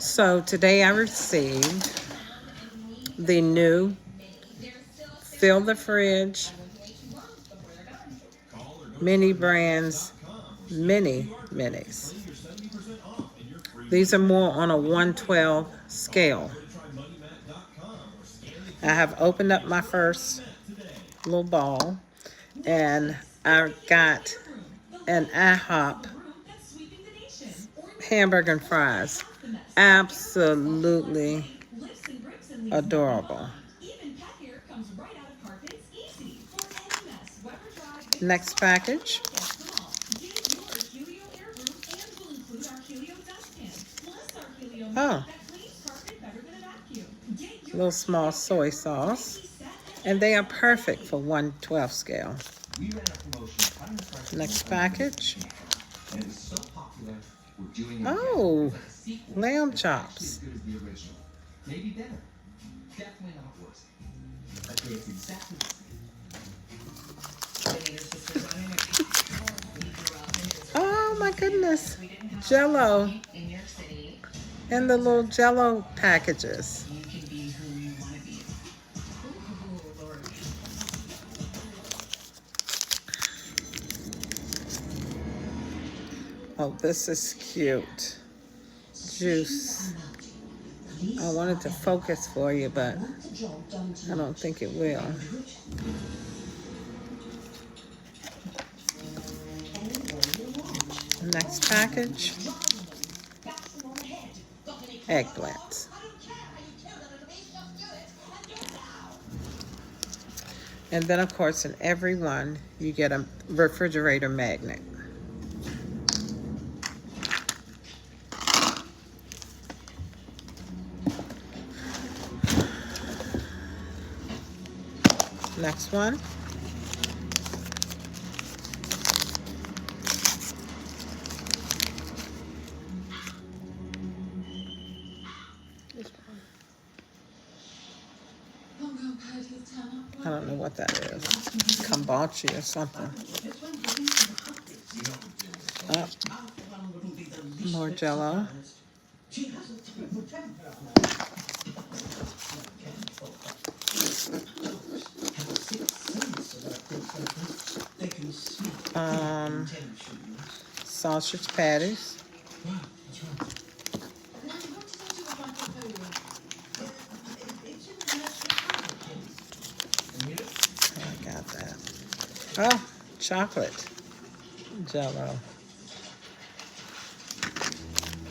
So today I received the new Fill the Fridge Mini Brands Mini Minis. These are more on a 112 scale. I have opened up my first little ball and I got an IHOP hamburger and fries. Absolutely adorable. Next package. Oh, little small soy sauce. And they are perfect for 112 scale. Next package. Oh, lamb chops. Oh my goodness. Jello. And the little Jello packages. Oh, this is cute. Juice. I wanted to focus for you, but I don't think it will. Next package. Eggplants. And then, of course, in every one, you get a refrigerator magnet. Next one. I don't know what that is. Kombucha or something. More Jello. Sausage patties. I got that. Oh, chocolate Jello.